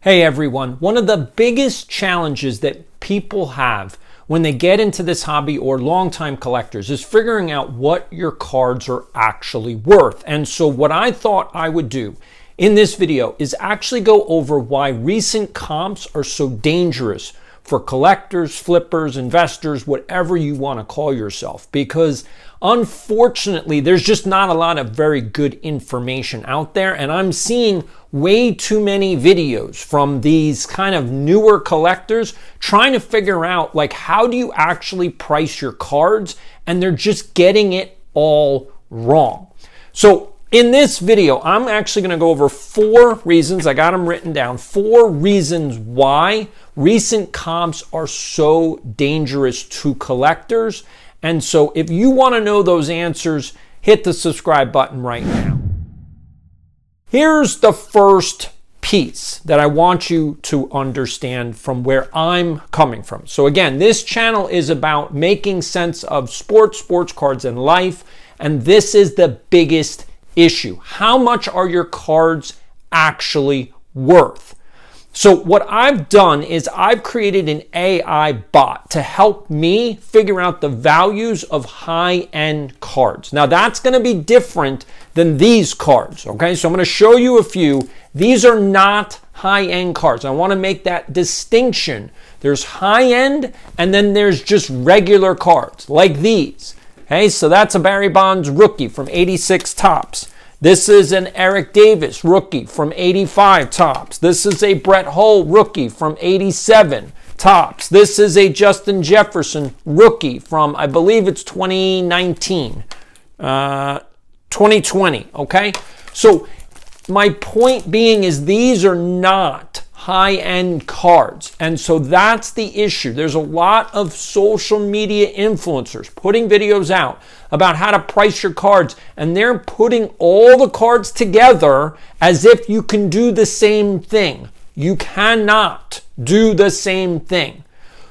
Hey everyone, one of the biggest challenges that people have when they get into this hobby or longtime collectors is figuring out what your cards are actually worth. And so what I thought I would do in this video is actually go over why recent comps are so dangerous for collectors, flippers, investors, whatever you want to call yourself. Because unfortunately, there's just not a lot of very good information out there. And I'm seeing way too many videos from these kind of newer collectors trying to figure out, like, how do you actually price your cards? And they're just getting it all wrong. So in this video, I'm actually going to go over 4 reasons. I got them written down. 4 reasons why recent comps are so dangerous to collectors. And so if you want to know those answers, hit the subscribe button right now. Here's the first piece that I want you to understand from where I'm coming from. So again, this channel is about making sense of sports cards, and life. And this is the biggest issue. How much are your cards actually worth? So what I've done is I've created an AI bot to help me figure out the values of high-end cards. Now that's going to be different than these cards, okay? So I'm going to show you a few. These are not high-end cards. I want to make that distinction. There's high-end and then there's just regular cards like these. Okay, so that's a Barry Bonds rookie from 86 Topps. This is an Eric Davis rookie from 85 Topps. This is a Brett Hull rookie from 87 Topps. This is a Justin Jefferson rookie from, I believe it's 2019, 2020, okay? So my point being is these are not high-end cards. And so that's the issue. There's a lot of social media influencers putting videos out about how to price your cards, and they're putting all the cards together as if you can do the same thing. You cannot do the same thing.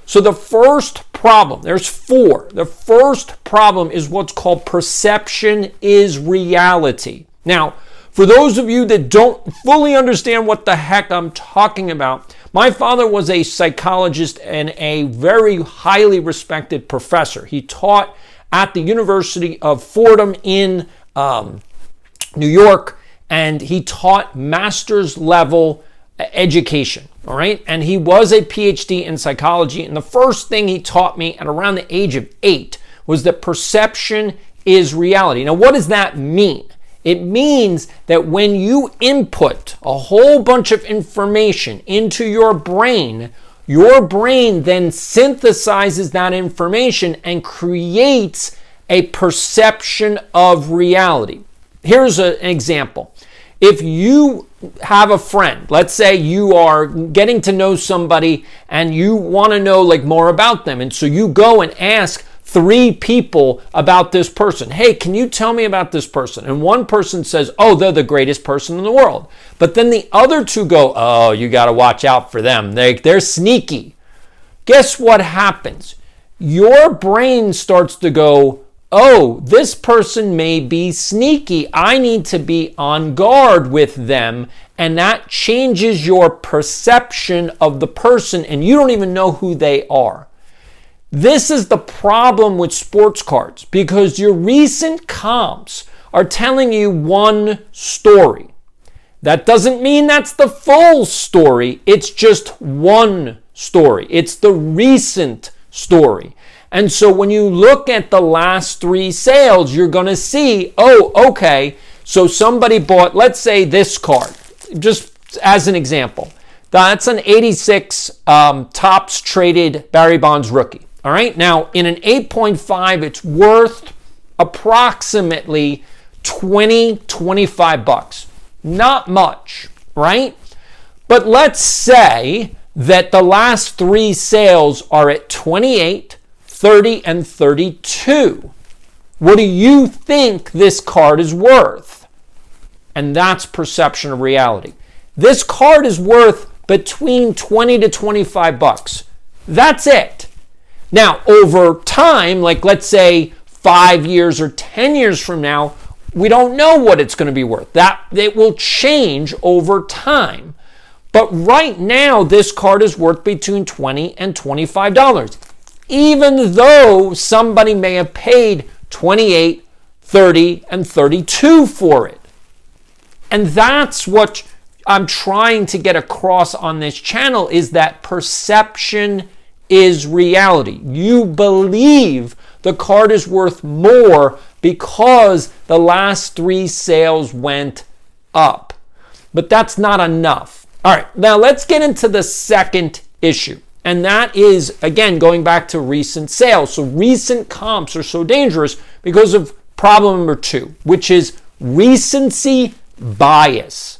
So the first problem, there's 4. The first problem is what's called perception is reality. Now, for those of you that don't fully understand what the heck I'm talking about, my father was a psychologist and a very highly respected professor. He taught at the University of Fordham in New York, and he taught master's level education, all right? And he was a PhD in psychology, and the first thing he taught me at around the age of 8 was that perception is reality. Now, what does that mean? It means that when you input a whole bunch of information into your brain then synthesizes that information and creates a perception of reality. Here's an example. If you have a friend, let's say you are getting to know somebody and you want to know more about them, and so you go and ask 3 people about this person. Hey, can you tell me about this person? And one person says, oh, they're the greatest person in the world. But then the other 2 go, oh, you got to watch out for them. They're sneaky. Guess what happens? Your brain starts to go, oh, this person may be sneaky. I need to be on guard with them. And that changes your perception of the person, and you don't even know who they are. This is the problem with sports cards, because your recent comps are telling you one story. That doesn't mean that's the full story. It's just one story. It's the recent story. And so when you look at the last 3 sales, you're going to see, oh, okay, so somebody bought, let's say, this card, just as an example. That's an 86 Topps traded Barry Bonds rookie. All right, now in an 8.5, it's worth approximately $25. Not much, right? But let's say that the last 3 sales are at 28, 30, and 32. What do you think this card is worth? And that's perception of reality. This card is worth between 20 to $25. That's it. Now, over time, let's say 5 years or 10 years from now, we don't know what it's going to be worth. That it will change over time. But right now, this card is worth between $20 and $25, even though somebody may have paid $28, $30, and $32 for it. And that's what I'm trying to get across on this channel, is that perception is reality. You believe the card is worth more because the last 3 sales went up. But that's not enough. All right, now let's get into the second issue. And that is, again, going back to recent sales. So recent comps are so dangerous because of problem number 2, which is recency bias.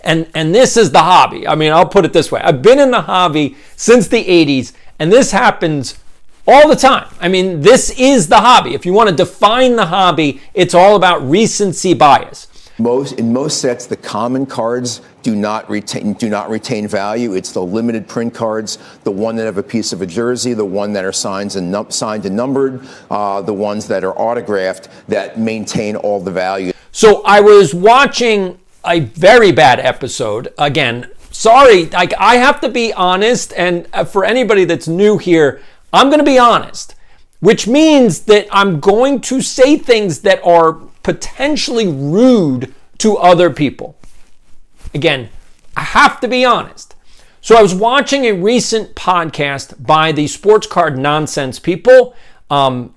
And this is the hobby. I mean, I'll put it this way. I've been in the hobby since the 80s, and this happens all the time. I mean, this is the hobby. If you want to define the hobby, it's all about recency bias. In most sets, the common cards do not retain value. It's the limited print cards, the one that have a piece of a jersey, the one that are signed and numbered, the ones that are autographed, that maintain all the value. So I was watching a very bad episode. Again, sorry, I have to be honest, and for anybody that's new here, I'm going to be honest, which means that I'm going to say things that are potentially rude to other people. Again, I have to be honest. So I was watching a recent podcast by the sports card nonsense people. I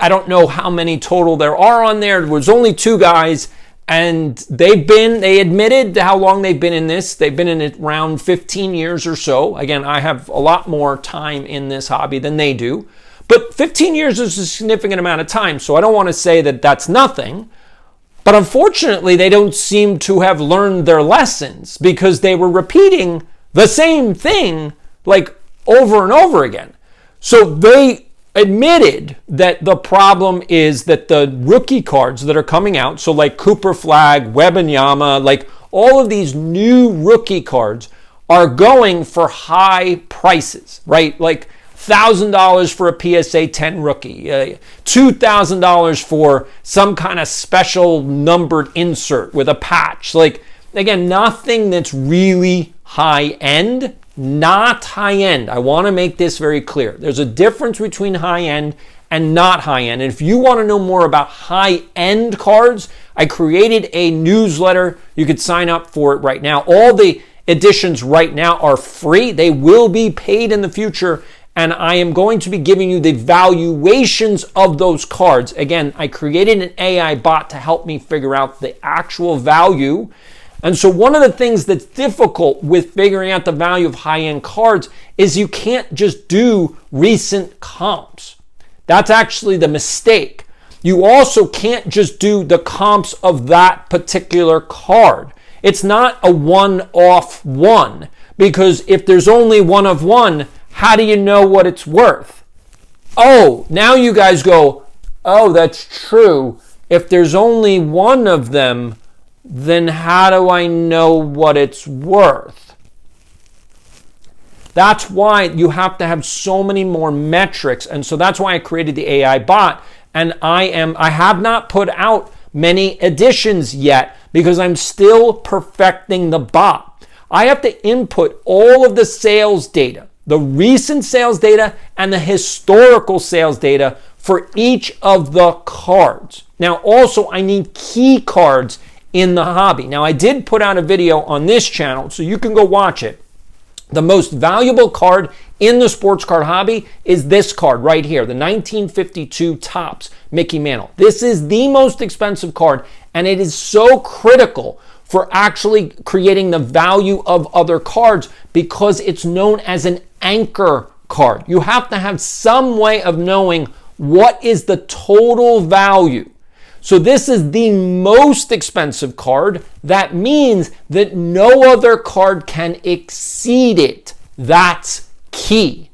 don't know how many total there are on there. There was only 2 guys, and they admitted how long they've been in this. They've been in it around 15 years or so. Again, I have a lot more time in this hobby than they do. But 15 years is a significant amount of time, so I don't want to say that that's nothing. But unfortunately, they don't seem to have learned their lessons, because they were repeating the same thing like over and over again. So they admitted that the problem is that the rookie cards that are coming out, so like Cooper Flag, Wembanyama, like all of these new rookie cards are going for high prices, right? Like $1,000 for a PSA 10 rookie, $2,000 for some kind of special numbered insert with a patch. Like, again, nothing that's really high end, not high end. I want to make this very clear. There's a difference between high end and not high end. And if you want to know more about high end cards, I created a newsletter. You could sign up for it right now. All the editions right now are free. They will be paid in the future. And I am going to be giving you the valuations of those cards. Again, I created an AI bot to help me figure out the actual value. And so one of the things that's difficult with figuring out the value of high-end cards is you can't just do recent comps. That's actually the mistake. You also can't just do the comps of that particular card. It's not a one-off one, because if there's only one of one, how do you know what it's worth? Oh, now you guys go, oh, that's true. If there's only one of them, then how do I know what it's worth? That's why you have to have so many more metrics. And so that's why I created the AI bot. And I have not put out many editions yet, because I'm still perfecting the bot. I have to input all of the sales data, the recent sales data and the historical sales data for each of the cards. Now, also, I need key cards in the hobby. Now, I did put out a video on this channel, so you can go watch it. The most valuable card in the sports card hobby is this card right here, the 1952 Topps Mickey Mantle. This is the most expensive card, and it is so critical for actually creating the value of other cards, because it's known as an anchor card. You have to have some way of knowing what is the total value. So this is the most expensive card. That means that no other card can exceed it. That's key.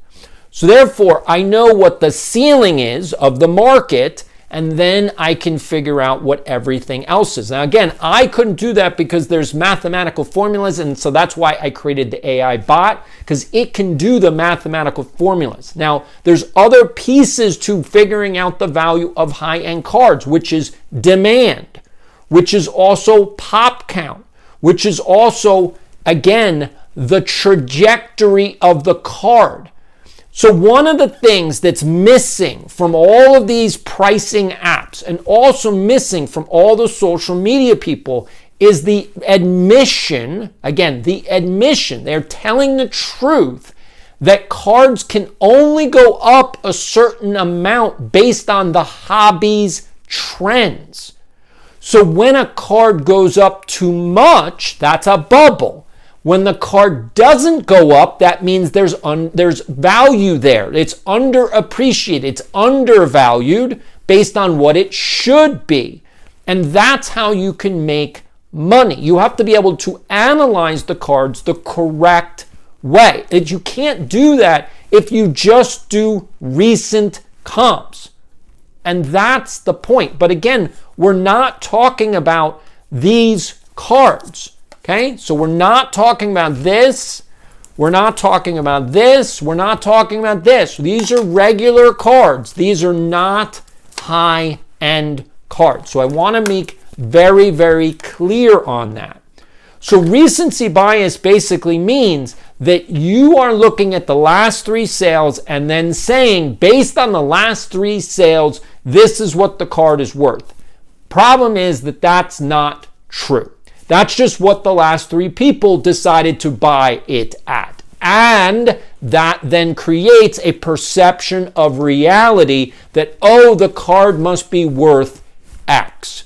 So therefore, I know what the ceiling is of the market, and then I can figure out what everything else is. Now, again, I couldn't do that because there's mathematical formulas, and so that's why I created the AI bot, because it can do the mathematical formulas. Now, there's other pieces to figuring out the value of high-end cards, which is demand, which is also pop count, which is also again, the trajectory of the card. So one of the things that's missing from all of these pricing apps and also missing from all the social media people is the admission, again, the admission, they're telling the truth that cards can only go up a certain amount based on the hobby's trends. So when a card goes up too much, that's a bubble. When the card doesn't go up, that means there's value there. It's underappreciated. It's undervalued based on what it should be. And that's how you can make money. You have to be able to analyze the cards the correct way. And you can't do that if you just do recent comps. And that's the point. But again, we're not talking about these cards. Okay, so we're not talking about this. We're not talking about this. We're not talking about this. These are regular cards. These are not high-end cards. So I want to make very, very clear on that. So recency bias basically means that you are looking at the last 3 sales and then saying, based on the last 3 sales, this is what the card is worth. Problem is that that's not true. That's just what the last 3 people decided to buy it at. And that then creates a perception of reality that, oh, the card must be worth X.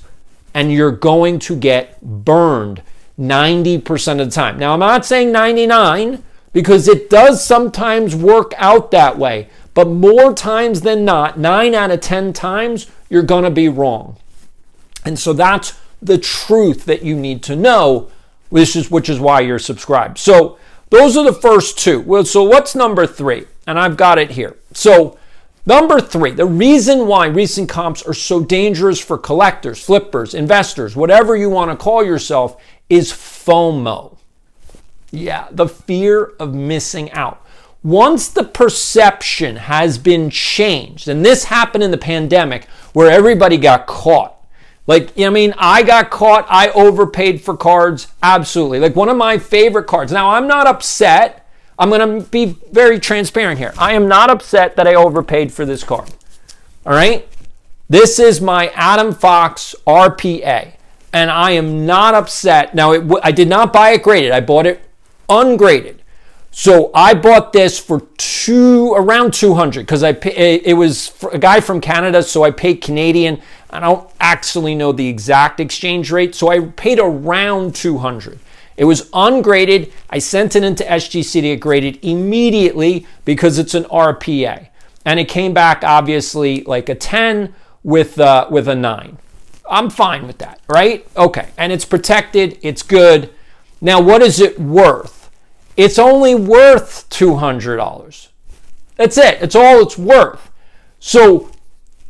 And you're going to get burned 90% of the time. Now, I'm not saying 99 because it does sometimes work out that way. But more times than not, 9 out of 10 times, you're going to be wrong. And so that's the truth that you need to know, which is why you're subscribed. So those are the first 2. Well, so what's number 3? And I've got it here. So number 3, the reason why recent comps are so dangerous for collectors, flippers, investors, whatever you want to call yourself, is FOMO. Yeah, the fear of missing out. Once the perception has been changed, and this happened in the pandemic where everybody got caught. Like, I mean, I got caught. I overpaid for cards. Absolutely. Like one of my favorite cards. Now, I'm not upset. I'm going to be very transparent here. I am not upset that I overpaid for this card. All right? This is my Adam Fox RPA. And I am not upset. Now, I did not buy it graded. I bought it ungraded. So I bought this for around 200 because it was a guy from Canada, so I paid Canadian. I don't actually know the exact exchange rate, so I paid around 200. It was ungraded. I sent it into SGC to get graded immediately because it's an RPA, and it came back obviously like a 10 with a 9. I'm fine with that, right? Okay, and it's protected. It's good. Now, what is it worth? It's only worth $200. That's it. It's all it's worth. So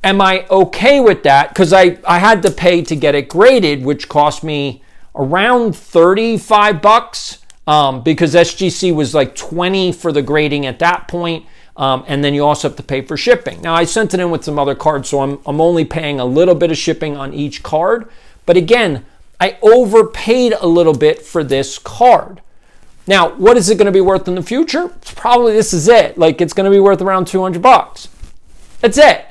am I okay with that? Because I had to pay to get it graded, which cost me around $35 because SGC was like 20 for the grading at that point. And then you also have to pay for shipping. Now, I sent it in with some other cards, so I'm only paying a little bit of shipping on each card. But again, I overpaid a little bit for this card. Now, what is it going to be worth in the future? Probably this is it. Like, it's going to be worth around $200. That's it.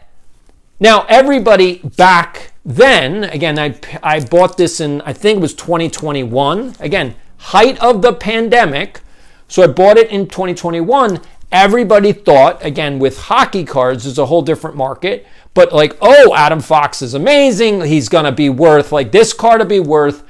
Now, everybody back then, again, I bought this in, I think it was 2021. Again, height of the pandemic. So I bought it in 2021. Everybody thought, again, with hockey cards, is a whole different market. But like, oh, Adam Fox is amazing. He's going to be worth, like this card will be worth,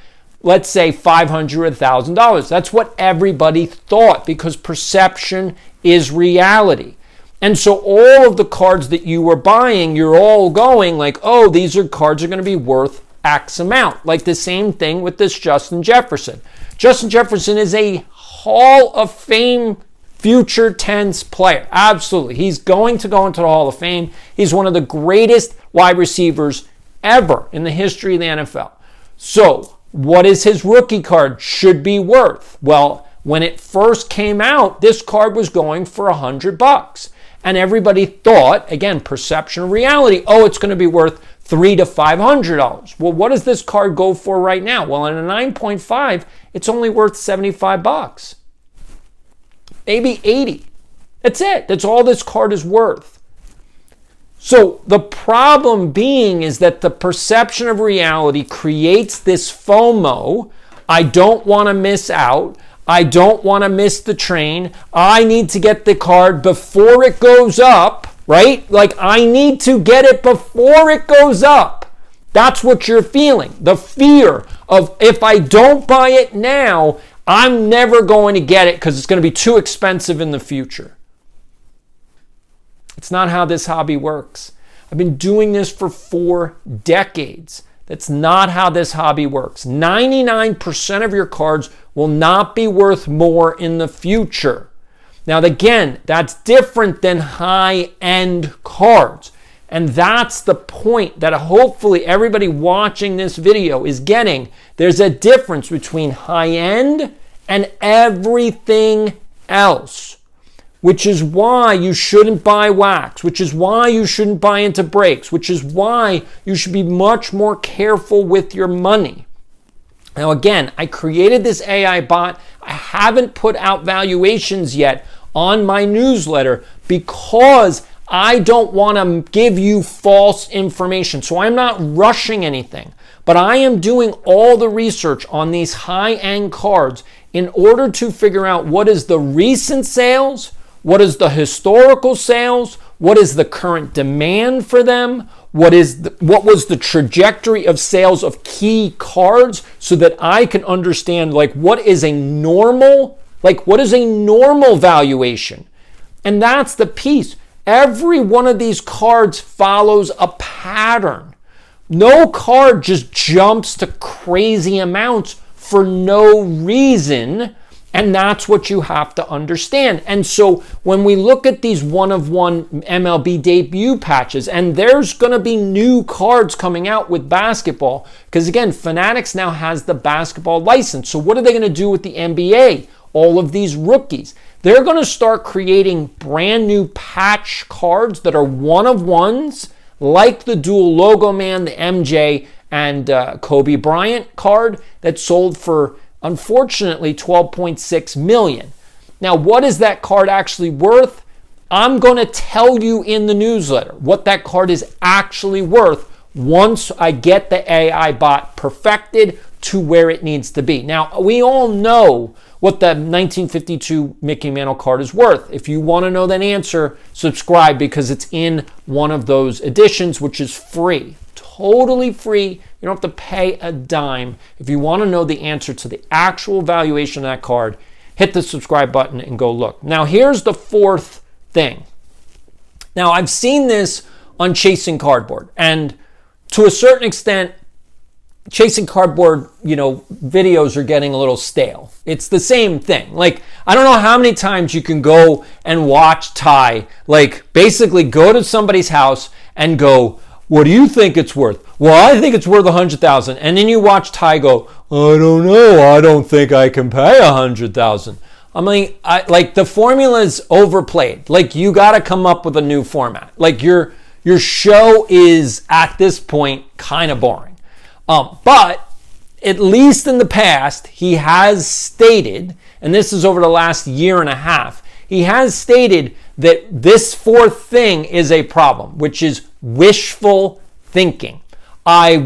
let's say $500 or $1,000. That's what everybody thought because perception is reality. And so all of the cards that you were buying, you're all going like, oh, these cards are going to be worth X amount. Like the same thing with this Justin Jefferson. Justin Jefferson is a Hall of Fame future tense player. Absolutely. He's going to go into the Hall of Fame. He's one of the greatest wide receivers ever in the history of the NFL. So what is his rookie card should be worth? Well, when it first came out, this card was going for $100. And everybody thought, again, perception of reality, oh, it's going to be worth $300 to $500. Well, what does this card go for right now? Well, in a 9.5, it's only worth $75. Maybe 80. That's it. That's all this card is worth. So the problem being is that the perception of reality creates this FOMO. I don't want to miss out. I don't want to miss the train. I need to get the card before it goes up, right? Like I need to get it before it goes up. That's what you're feeling. The fear of if I don't buy it now, I'm never going to get it because it's going to be too expensive in the future. It's not how this hobby works. I've been doing this for 4 decades. That's not how this hobby works. 99% of your cards will not be worth more in the future. Now, again, that's different than high-end cards. And that's the point that hopefully everybody watching this video is getting. There's a difference between high-end and everything else, which is why you shouldn't buy wax, which is why you shouldn't buy into breaks, which is why you should be much more careful with your money. Now, again, I created this AI bot. I haven't put out valuations yet on my newsletter because I don't want to give you false information. So I'm not rushing anything, but I am doing all the research on these high-end cards in order to figure out what is the recent sales, what is the historical sales, what is the current demand for them, what was the trajectory of sales of key cards, so that I can understand what is a normal valuation. And that's the piece. Every one of these cards follows a pattern. No card just jumps to crazy amounts for no reason. And that's what you have to understand. And so when we look at these one-of-one MLB debut patches, and there's going to be new cards coming out with basketball, because again, Fanatics now has the basketball license. So what are they going to do with the NBA? All of these rookies. They're going to start creating brand new patch cards that are one-of-ones, like the dual logo man, the MJ and Kobe Bryant card that sold for, unfortunately, $12.6 million. Now, what is that card actually worth? I'm going to tell you in the newsletter what that card is actually worth once I get the AI bot perfected to where it needs to be. Now, we all know what the 1952 Mickey Mantle card is worth. If you want to know that answer, subscribe, because it's in one of those editions, which is free. Totally free. You don't have to pay a dime. If you want to know the answer to the actual valuation of that card, hit the subscribe button and go look. Now, here's the fourth thing. Now, I've seen this on Chasing Cardboard, and to a certain extent, Chasing Cardboard, videos are getting a little stale. It's the same thing. I don't know how many times you can go and watch Ty, basically go to somebody's house and go, "What do you think it's worth?" "Well, I think it's worth $100,000. And then you watch Ty go, "I don't know. I don't think I can pay $100,000. I mean, the formula is overplayed. You got to come up with a new format. Your show is at this point kind of boring. But at least in the past, he has stated, and this is over the last year and a half, he has stated that this fourth thing is a problem, which is wishful thinking. I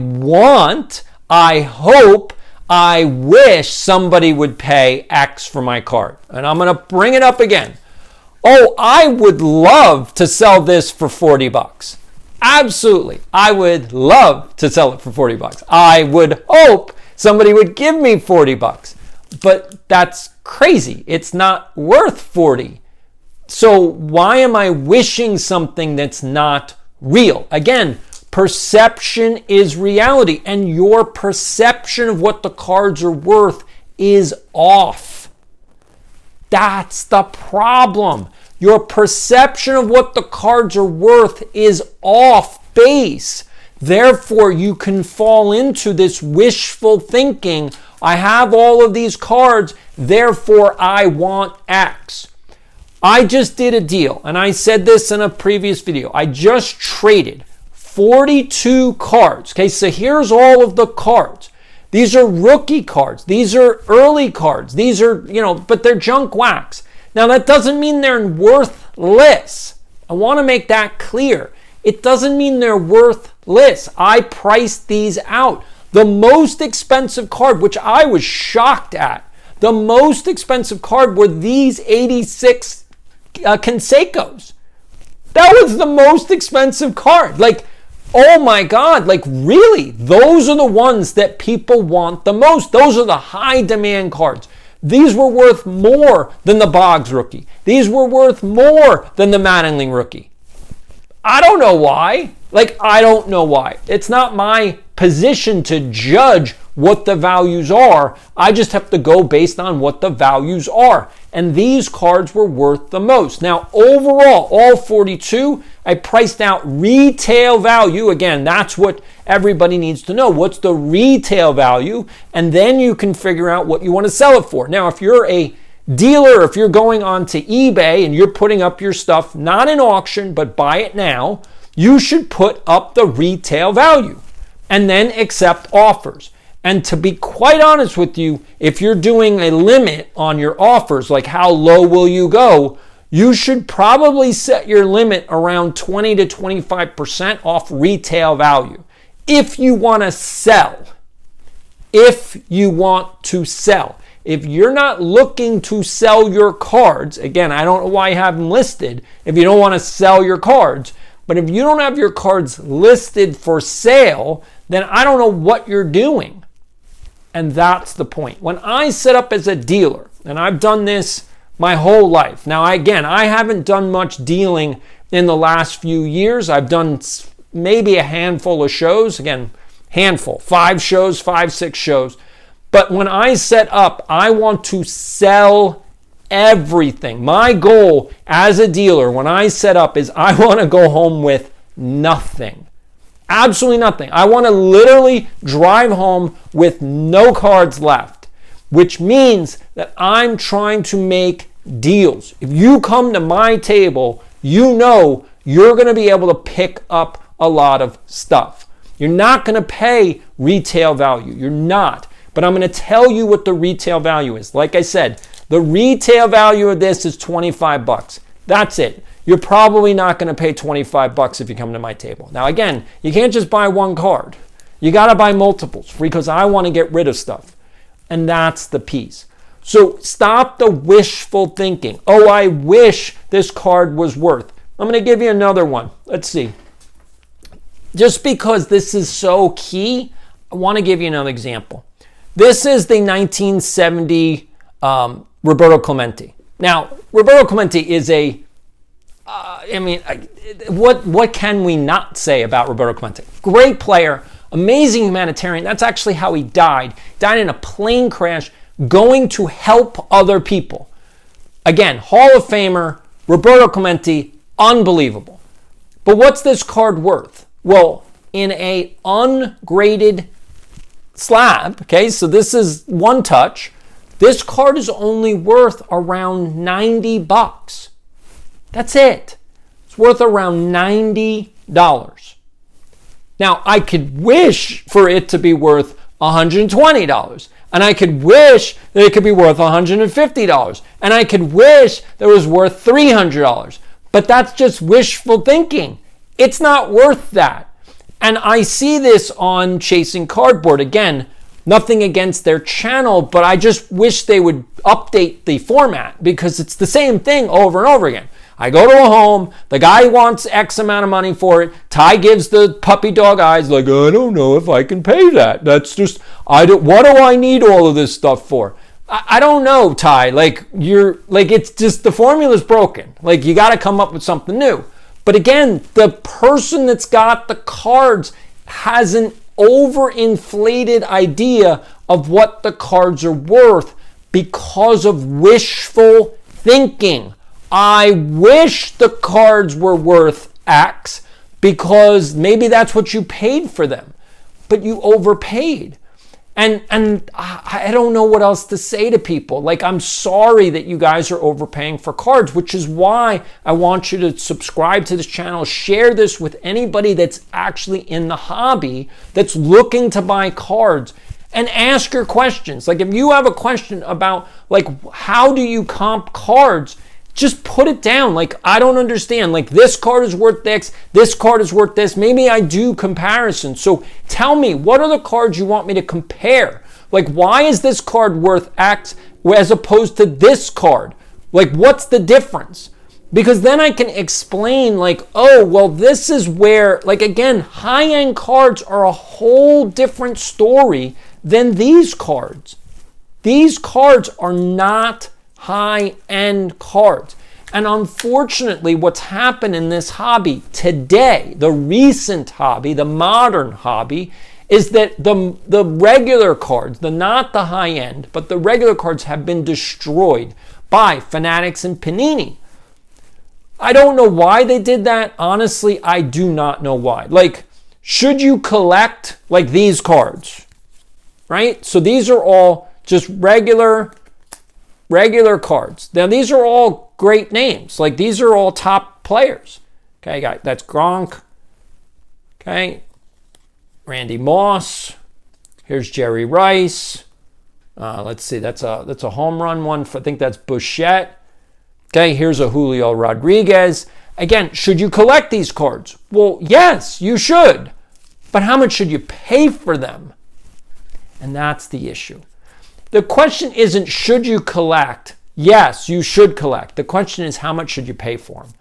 hope, I wish somebody would pay X for my card. And I'm going to bring it up again. Oh, I would love to sell this for $40. Absolutely. I would love to sell it for $40. I would hope somebody would give me $40. But that's crazy. It's not worth 40. So why am I wishing something that's not real? Again, perception is reality, and your perception of what the cards are worth is off. That's the problem. Your perception of what the cards are worth is off base. Therefore, you can fall into this wishful thinking. I have all of these cards, therefore I want X. I just did a deal, and I said this in a previous video. I just traded 42 cards. Okay, so here's all of the cards. These are rookie cards. These are early cards. These are, but they're junk wax. Now, that doesn't mean they're worthless. I want to make that clear. It doesn't mean they're worthless. I priced these out. The most expensive card, which I was shocked at, the most expensive card were these 86 Canseco's. That was the most expensive card. Like, oh my God, like really? Those are the ones that people want the most. Those are the high demand cards. These were worth more than the Boggs rookie. These were worth more than the Mattingly rookie. I don't know why. I don't know why. It's not my position to judge what the values are. I just have to go based on what the values are. And these cards were worth the most. Now, overall, all 42, I priced out retail value. Again, that's what everybody needs to know. What's the retail value? And then you can figure out what you want to sell it for. Now, if you're a dealer, if you're going on to eBay and you're putting up your stuff, not in auction, but buy it now, you should put up the retail value and then accept offers. And to be quite honest with you, if you're doing a limit on your offers, like how low will you go, you should probably set your limit around 20 to 25% off retail value. If you want to sell, if you're not looking to sell your cards, again, I don't know why you have them listed if you don't want to sell your cards, but if you don't have your cards listed for sale, then I don't know what you're doing. And that's the point. When I set up as a dealer, and I've done this my whole life. Now, again, I haven't done much dealing in the last few years. I've done maybe a handful of shows. Again, handful, 5 shows, 5, 6 shows. But when I set up, I want to sell everything. My goal as a dealer when I set up is I want to go home with nothing. Absolutely nothing. I want to literally drive home with no cards left, which means that I'm trying to make deals. If you come to my table, you know you're going to be able to pick up a lot of stuff. You're not going to pay retail value. You're not. But I'm going to tell you what the retail value is. Like I said, the retail value of this is $25. That's it. You're probably not going to pay $25 if you come to my table. Now, again, you can't just buy one card. You got to buy multiples because I want to get rid of stuff. And that's the piece. So stop the wishful thinking. Oh, I wish this card was worth. I'm going to give you another one. Let's see. Just because this is so key, I want to give you another example. This is the 1970 Roberto Clemente. Now, Roberto Clemente is what can we not say about Roberto Clemente? Great player, amazing humanitarian. That's actually how he died. Died in a plane crash going to help other people. Again, Hall of Famer, Roberto Clemente, unbelievable. But what's this card worth? Well, in a ungraded slab, okay, so this is one touch, this card is only worth around $90. That's it. It's worth around $90. Now, I could wish for it to be worth $120. And I could wish that it could be worth $150. And I could wish that it was worth $300. But that's just wishful thinking. It's not worth that. And I see this on Chasing Cardboard. Again, nothing against their channel, but I just wish they would update the format because it's the same thing over and over again. I go to a home, the guy wants X amount of money for it. Ty gives the puppy dog eyes like, I don't know if I can pay that. That's just, what do I need all of this stuff for? I don't know, Ty. It's just the formula's broken. You got to come up with something new. But again, the person that's got the cards has an overinflated idea of what the cards are worth because of wishful thinking. I wish the cards were worth X because maybe that's what you paid for them, but you overpaid. And I don't know what else to say to people. Like, I'm sorry that you guys are overpaying for cards, which is why I want you to subscribe to this channel, share this with anybody that's actually in the hobby, that's looking to buy cards, and ask your questions. Like, if you have a question about, like, how do you comp cards, just put it down. Like, I don't understand. Like, this card is worth this card is worth this. Maybe I do comparisons. So tell me, what are the cards you want me to compare? Like, why is this card worth X as opposed to this card? Like, what's the difference? Because then I can explain, like, oh, well, this is where, like, again, high-end cards are a whole different story than these cards. These cards are not high-end cards. And unfortunately, what's happened in this hobby today, the recent hobby, the modern hobby, is that the regular cards, not the high-end, but the regular cards have been destroyed by Fanatics and Panini. I don't know why they did that. Honestly, I do not know why. Like, should you collect, like, these cards, right? So these are all just regular cards. Now, these are all great names. Like, these are all top players. Okay, guys, that's Gronk. Okay, Randy Moss. Here's Jerry Rice. Let's see, that's a home run one. I think that's Bichette. Okay, here's a Julio Rodriguez. Again, should you collect these cards? Well, yes, you should. But how much should you pay for them? And that's the issue. The question isn't, should you collect? Yes, you should collect. The question is, how much should you pay for them?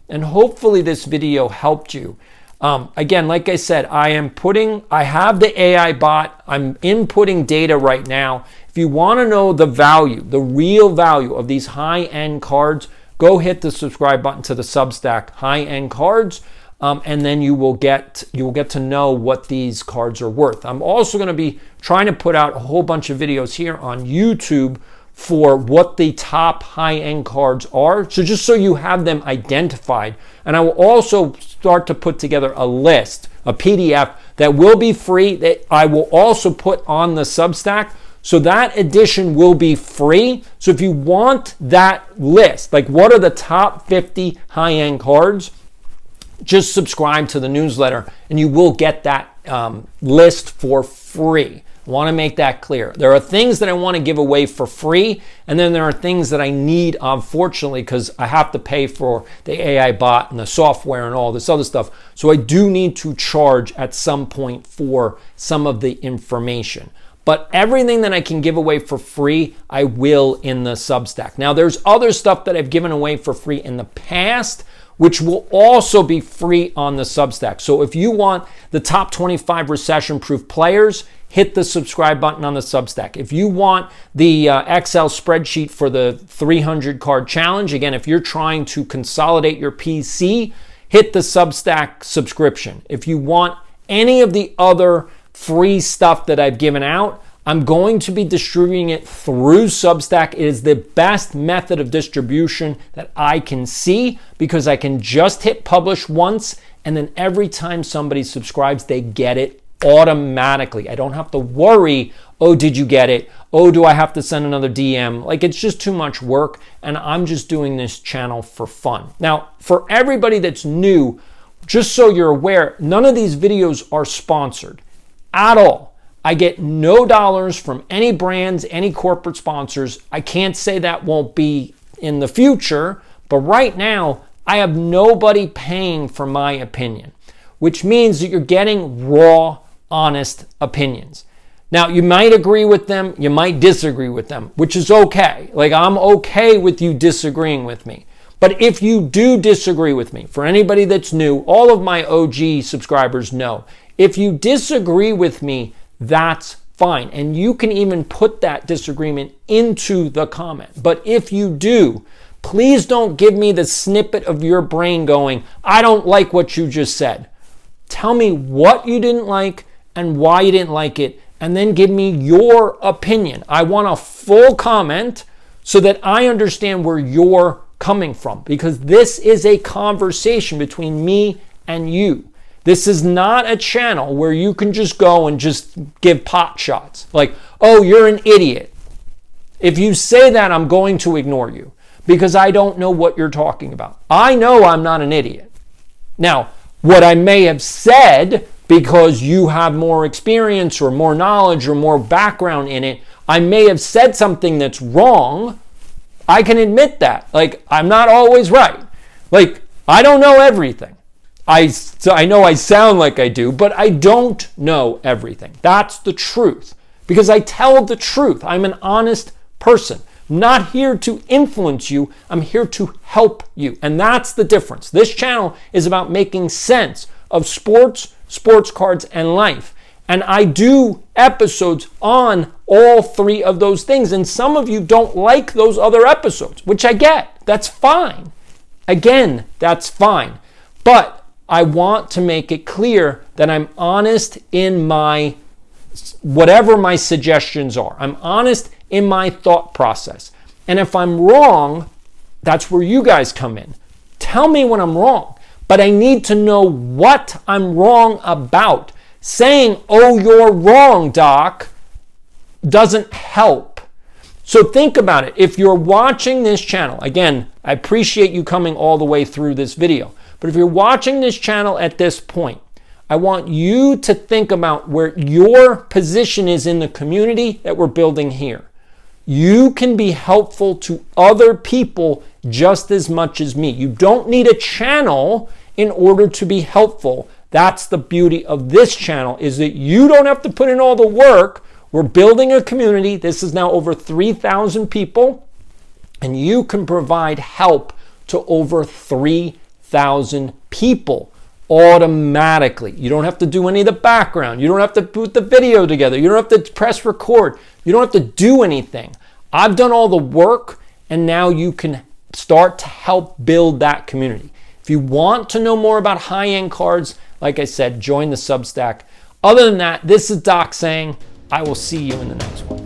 And hopefully this video helped you. Again, like I said, I have the AI bot. I'm inputting data right now. If you want to know the value, the real value of these high-end cards, go hit the subscribe button to the Substack high-end cards. And then you will get to know what these cards are worth. I'm also going to be trying to put out a whole bunch of videos here on YouTube for what the top high-end cards are. So just so you have them identified. And I will also start to put together a list, a PDF that will be free, that I will also put on the Substack. So that edition will be free. So if you want that list, like what are the top 50 high-end cards, just subscribe to the newsletter and you will get that list for free. I want to make that clear. There are things that I want to give away for free, and then there are things that I need, unfortunately, because I have to pay for the AI bot and the software and all this other stuff. So I do need to charge at some point for some of the information. But everything that I can give away for free, I will in the Substack. Now, there's other stuff that I've given away for free in the past, which will also be free on the Substack. So if you want the top 25 recession-proof players, hit the subscribe button on the Substack. If you want the Excel spreadsheet for the 300 card challenge, again, if you're trying to consolidate your PC, hit the Substack subscription. If you want any of the other free stuff that I've given out, I'm going to be distributing it through Substack. It is the best method of distribution that I can see because I can just hit publish once, and then every time somebody subscribes, they get it automatically. I don't have to worry, oh, did you get it? Oh, do I have to send another DM? Like, it's just too much work, and I'm just doing this channel for fun. Now, for everybody that's new, just so you're aware, none of these videos are sponsored at all. I get no dollars from any brands, any corporate sponsors. I can't say that won't be in the future, but right now, I have nobody paying for my opinion, which means that you're getting raw, honest opinions. Now, you might agree with them, you might disagree with them, which is okay. Like, I'm okay with you disagreeing with me. But if you do disagree with me, for anybody that's new, all of my OG subscribers know, if you disagree with me, that's fine. And you can even put that disagreement into the comment. But if you do, please don't give me the snippet of your brain going, I don't like what you just said. Tell me what you didn't like and why you didn't like it, and then give me your opinion. I want a full comment so that I understand where you're coming from, because this is a conversation between me and you. This is not a channel where you can just go and just give pot shots. Like, oh, you're an idiot. If you say that, I'm going to ignore you because I don't know what you're talking about. I know I'm not an idiot. Now, what I may have said, because you have more experience or more knowledge or more background in it, I may have said something that's wrong. I can admit that. Like, I'm not always right. Like, I don't know everything. I know I sound like I do, but I don't know everything. That's the truth. Because I tell the truth. I'm an honest person. I'm not here to influence you. I'm here to help you. And that's the difference. This channel is about making sense of sports, sports cards, and life. And I do episodes on all three of those things. And some of you don't like those other episodes, which I get. That's fine. Again, that's fine. But I want to make it clear that I'm honest in my, whatever my suggestions are. I'm honest in my thought process. And if I'm wrong, that's where you guys come in. Tell me when I'm wrong. But I need to know what I'm wrong about. Saying, oh, you're wrong, Doc, doesn't help. So think about it. If you're watching this channel, again, I appreciate you coming all the way through this video. But if you're watching this channel at this point, I want you to think about where your position is in the community that we're building here. You can be helpful to other people just as much as me. You don't need a channel in order to be helpful. That's the beauty of this channel, is that you don't have to put in all the work. We're building a community. This is now over 3,000 people, and you can provide help to over 3,000 people automatically. You don't have to do any of the background. You don't have to put the video together. You don't have to press record. You don't have to do anything. I've done all the work, and now you can start to help build that community. If you want to know more about high-end cards, like I said, join the Substack. Other than that, this is Doc saying, I will see you in the next one.